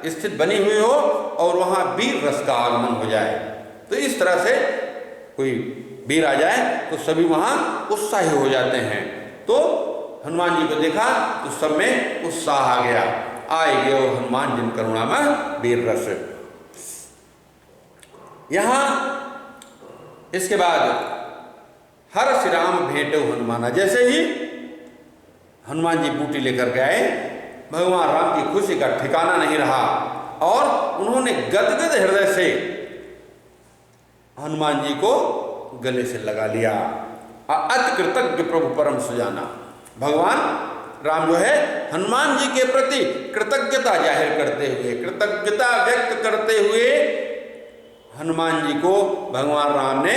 स्थित बनी हुई हो और वहाँ वीर रस का आगमन हो जाए। तो इस तरह से कोई वीर आ जाए तो सभी वहाँ उत्साही हो जाते हैं। तो हनुमान जी को देखा तो सब में उत्साह आ गया। आए गयो हनुमान जिन करुणा में वीर रस। यहाँ इसके बाद हर श्री राम भेंटो हनुमाना, जैसे ही हनुमान जी बूटी लेकर गए भगवान राम की खुशी का ठिकाना नहीं रहा और उन्होंने गदगद हृदय से हनुमान जी को गले से लगा लिया। अति कृतज्ञ प्रभु परम सुजाना, भगवान राम जो है हनुमान जी के प्रति कृतज्ञता जाहिर करते हुए, कृतज्ञता व्यक्त करते हुए हनुमान जी को भगवान राम ने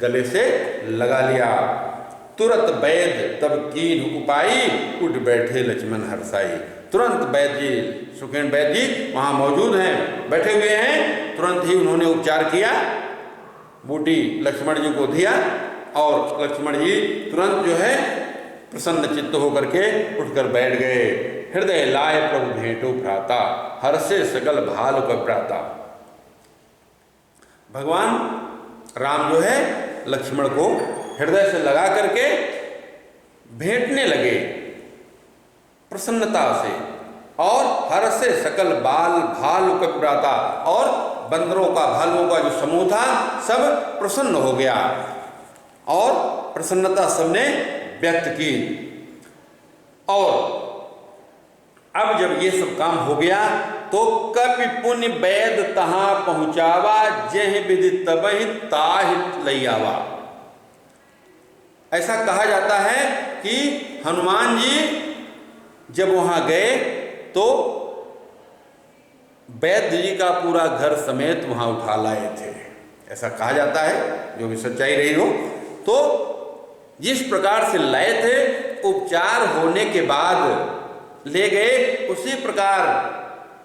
गले से लगा लिया। तुरंत वैद्य तब कीन उपाई, उठ बैठे लक्ष्मण हर्षाई। तुरंत वैद्य जी, सुखेन वैद्य जी वहाँ मौजूद हैं, बैठे हुए हैं। तुरंत ही उन्होंने उपचार किया, बूटी लक्ष्मण जी को दिया और लक्ष्मण जी तुरंत जो है प्रसन्न चित्त होकर के उठकर बैठ गए। हृदय लाए प्रभु भेंटो भ्राता, हर्षे सकल भाल को भ्राता। भगवान राम जो है लक्ष्मण को हृदय से लगा करके भेंटने लगे प्रसन्नता से और हर्षे सकल बाल भाल कपराता, और बंदरों का भालुओं का जो समूह था सब प्रसन्न हो गया और प्रसन्नता सबने व्यक्त की। और अब जब ये सब काम हो गया तो कपि पुण्य वैद तहां पहुंचावा, जह विधि तबहि ताहि लैयावा। ऐसा कहा जाता है कि हनुमान जी जब वहां गए तो वैद्य जी का पूरा घर समेत वहां उठा लाए थे, ऐसा कहा जाता है, जो भी सच्चाई रही हो। तो जिस प्रकार से लाए थे उपचार होने के बाद ले गए, उसी प्रकार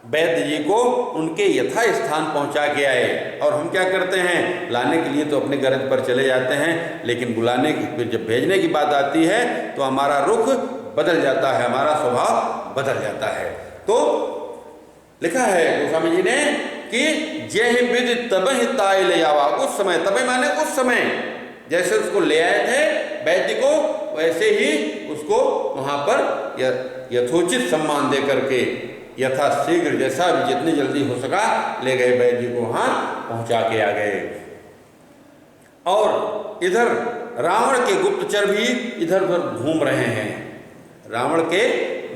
वैद्य जी को उनके यथा स्थान पहुंचा के आए। और हम क्या करते हैं, लाने के लिए तो अपने गरज पर चले जाते हैं, लेकिन बुलाने की, जब भेजने की बात आती है तो हमारा रुख बदल जाता है, हमारा स्वभाव बदल जाता है। तो लिखा है गोस्वामी जी ने कि जय विधि तबहि ताहि लैयावा। उस समय, तबहि माने उस समय, जैसे उसको ले आए थे वैद्य को, वैसे ही उसको वहां पर यथोचित सम्मान दे करके यथा शीघ्र, जैसा भी जितनी जल्दी हो सका ले गए, वैद्य को वहां पहुंचा के आ गए। और इधर रावण के गुप्तचर भी इधर उधर घूम रहे हैं, रावण के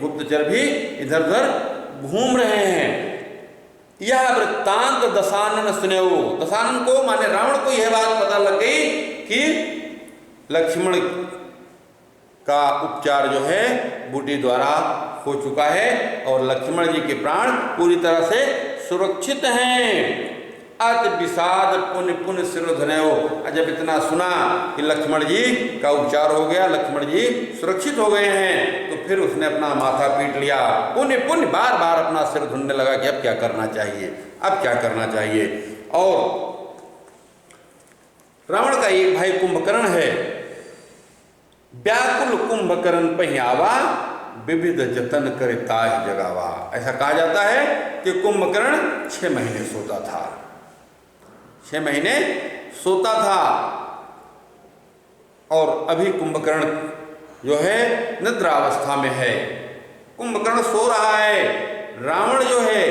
गुप्तचर भी इधर उधर घूम रहे हैं। यह वृत्तांत दशानन सुनेऊ, दशानन को माने रावण को यह बात पता लग गई कि लक्ष्मण का उपचार जो है बूटी द्वारा हो चुका है और लक्ष्मण जी के प्राण पूरी तरह से सुरक्षित हैं। अति विषाद पुण्य पुण्य सिरोधनयो। जब इतना सुना कि लक्ष्मण जी का उपचार हो गया, लक्ष्मण जी सुरक्षित हो गए हैं, तो फिर उसने अपना माथा पीट लिया, पुण्य पुण्य बार बार अपना सिर धुनने लगा कि अब क्या करना चाहिए, अब क्या करना चाहिए। और रावण का एक भाई कुंभकर्ण है, व्याकुल कुंभकर्ण पहियावा, विविध जतन करे ताहि जगावा। ऐसा कहा जाता है कि कुंभकर्ण 6 महीने सोता था, 6 महीने सोता था। और अभी कुंभकर्ण जो है निद्रावस्था में है, कुंभकर्ण सो रहा है, रावण जो है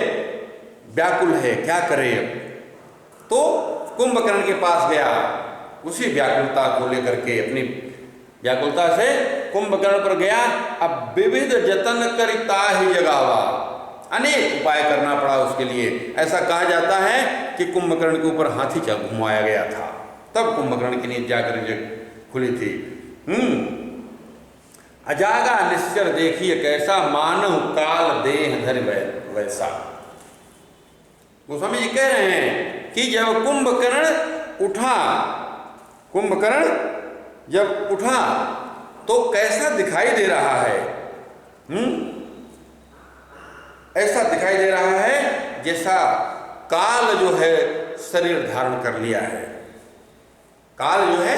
व्याकुल है, क्या करे। तो कुंभकर्ण के पास गया, उसी व्याकुलता को लेकर के, अपनी व्याकुलता से कुंभकर्ण पर गया। अब विविध जतन करिता ही जगावा, अनेक उपाय करना पड़ा उसके लिए। ऐसा कहा जाता है कि कुंभकर्ण के ऊपर हाथी घुमाया गया था, तब कुंभकर्ण की नींद जाकर खुली थी। अजागा निश्चर देखिए कैसा, मानव काल देह धरि वैसा। गोस्वामी जी कह रहे हैं कि जब कुंभकर्ण उठा, कुंभकर्ण जब उठा तो कैसा दिखाई दे रहा है, ऐसा दिखाई दे रहा है जैसा काल जो है शरीर धारण कर लिया है। काल जो है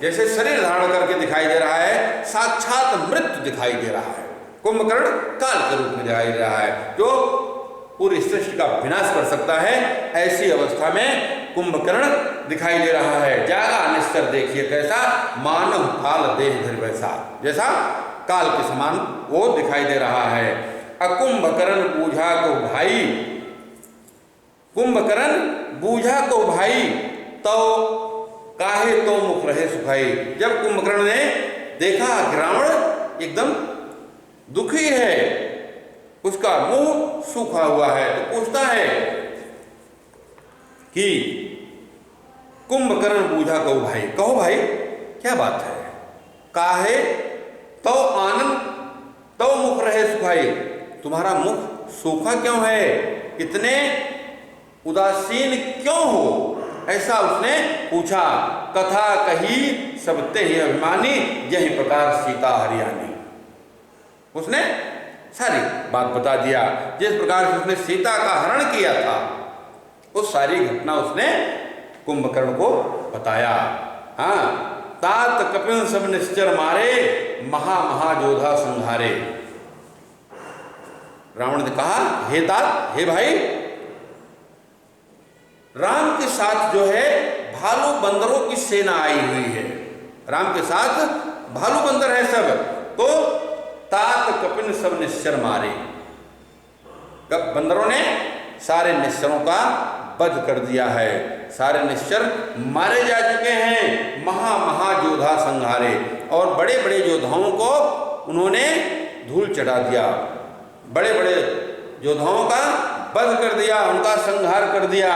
जैसे शरीर धारण करके दिखाई दे रहा है, साक्षात मृत्यु दिखाई दे रहा है। कुंभकर्ण काल के रूप में दिखाई दे रहा है, जो पूरी सृष्टि का विनाश कर सकता है, ऐसी अवस्था में कुंभकर्ण दिखाई दे रहा है। जागा निश्चर देखिए कैसा, मानव काल देह धरि वैसा, जैसा काल के समान वो दिखाई दे रहा है। अकुंभकर्ण बूझा को भाई, कुंभकर्ण बूझा को भाई, तो काहे तो मुख रहे सुखाई। जब कुंभकर्ण ने देखा कि रावण एकदम दुखी है, उसका मुंह सूखा हुआ है, तो पूछता है कि कुंभकर्ण बूझा कहो भाई, कहो भाई क्या बात है, काहे तो आनंद तो मुख रहे सुखाई, तुम्हारा मुख सूखा क्यों है, इतने उदासीन क्यों हो, ऐसा उसने पूछा। कथा कही सबते ही अभिमानी, यही प्रकार सीता हरियाणी। उसने सारी बात बता दिया, जिस प्रकार से उसने सीता का हरण किया था उस सारी घटना उसने कुंभकर्ण को बताया। हाँ, तात कपिल सब निश्चर मारे, महा महाजोधा संहारे। रावण ने कहा, हे तात, हे भाई, राम के साथ जो है भालू बंदरों की सेना आई हुई है, राम के साथ भालू बंदर है सब, तो तात कपिन सब निश्चर मारे। कब बंदरों ने सारे निश्चरों का वध कर दिया है, सारे निश्चर मारे जा चुके हैं, महा महायोधा संहारे, और बड़े बड़े योद्धाओं को उन्होंने धूल चढ़ा दिया, बड़े बड़े योद्धाओं का वध कर दिया, उनका संहार कर दिया।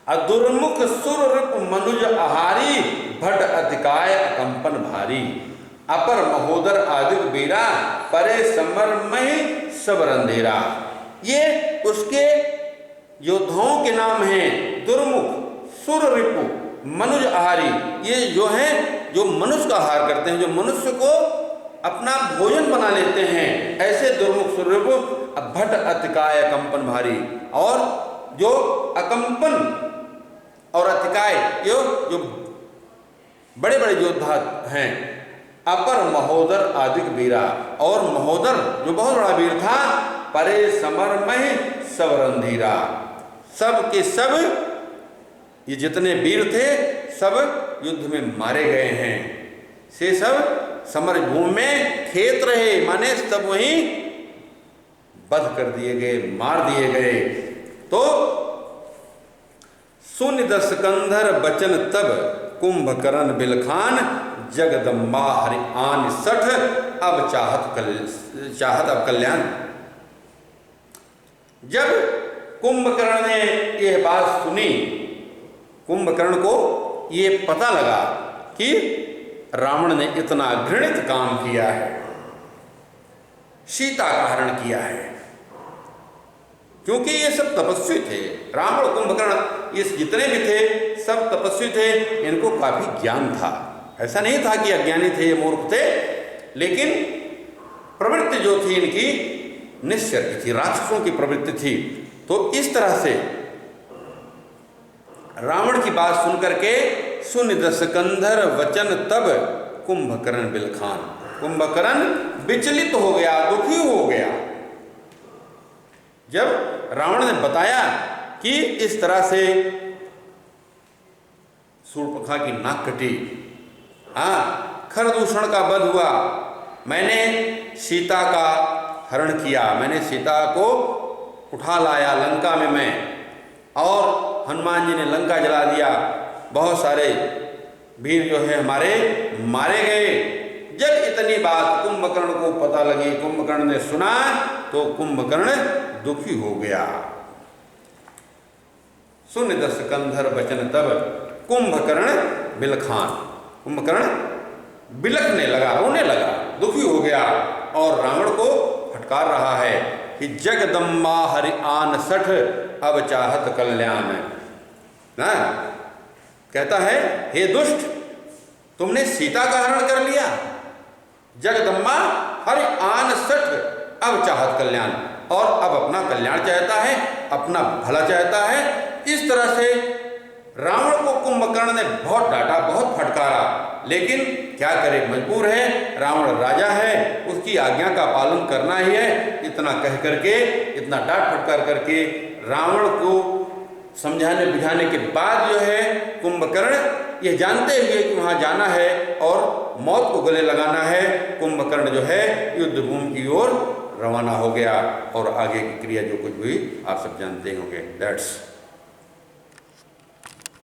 अदुर्मुख सुर रिप मनुज आहारी, भट अतिकाय कंपन भारी, अपर महोदर आदिक बीरा, परे समर मही सब रंधेरा। ये उसके योद्धाओं के नाम हैं, दुर्मुख, सुर रिपु, मनुज आहारी। ये जो हैं जो मनुष्य का आहार करते हैं, जो मनुष्य को अपना भोजन बना लेते हैं, ऐसे दुर्मुख सुर रिपु, भट अतिकाय कंपन भारी। और जो अकंपन और अतिकाय, जो बड़े बड़े योद्धा हैं, अपर महोदर आदिक वीरा, और महोदर जो बहुत बड़ा वीर था, परे समर में सब रंधीरा, सब के सब ये जितने वीर थे सब युद्ध में मारे गए हैं, से सब समर भूमि में खेत रहे, माने सब वहीं वध कर दिए गए, मार दिए गए। तो सुन दस कंधर बचन तब, कुंभकर्ण बिलखान, जगदम्बा हरि आन सठ, अब चाहत अब कल्याण। जब कुंभकर्ण ने यह बात सुनी, कुंभकर्ण को ये पता लगा कि रावण ने इतना घृणित काम किया है, सीता का हरण किया है, क्योंकि ये सब तपस्वी थे, रावण कुंभकर्ण ये जितने भी थे सब तपस्वी थे, इनको काफी ज्ञान था, ऐसा नहीं था कि अज्ञानी थे, ये मूर्ख थे, लेकिन प्रवृत्ति जो थी इनकी निश्चर की थी, राक्षसों की प्रवृत्ति थी। तो इस तरह से रावण की बात सुनकर के सुन दस कंधर वचन तब, कुंभकर्ण बिलखान, कुंभकर्ण विचलित हो गया, दुखी हो गया। जब रावण ने बताया कि इस तरह से शूर्पणखा की नाक कटी, हाँ, खरदूषण का वध हुआ, मैंने सीता का हरण किया, मैंने सीता को उठा लाया लंका में मैं, और हनुमान जी ने लंका जला दिया, बहुत सारे वीर जो है हमारे मारे गए। जब इतनी बात कुंभकर्ण को पता लगी, कुंभकर्ण ने सुना, तो कुंभकर्ण दुखी हो गया। सुन दस कंधर बचन तब, कुंभकर्ण बिलखान, कुंभकर्ण बिलखने लगा, रोने लगा, दुखी हो गया, और रावण को फटकार रहा है कि जगदम्बा हरि आन सठ, अब चाहत कल्याण। ना कहता है, हे दुष्ट, तुमने सीता का हरण कर लिया, जगदम्बा हरि आन सठ, अब चाहत कल्याण, और अब अपना कल्याण चाहता है, अपना भला चाहता है। इस तरह से रावण को कुंभकर्ण ने बहुत डांटा, बहुत फटकारा, लेकिन क्या करे, मजबूर है, रावण राजा है, उसकी आज्ञा का पालन करना ही है। इतना कह करके, इतना डांट फटकार करके रावण को समझाने बुझाने के बाद जो है कुंभकर्ण ये जानते हुए कि वहाँ जाना है और मौत को गले लगाना है, कुंभकर्ण जो है युद्ध भूमि की ओर रवाना हो गया। और आगे की क्रिया जो कुछ हुई आप सब जानते होंगे। दैट्स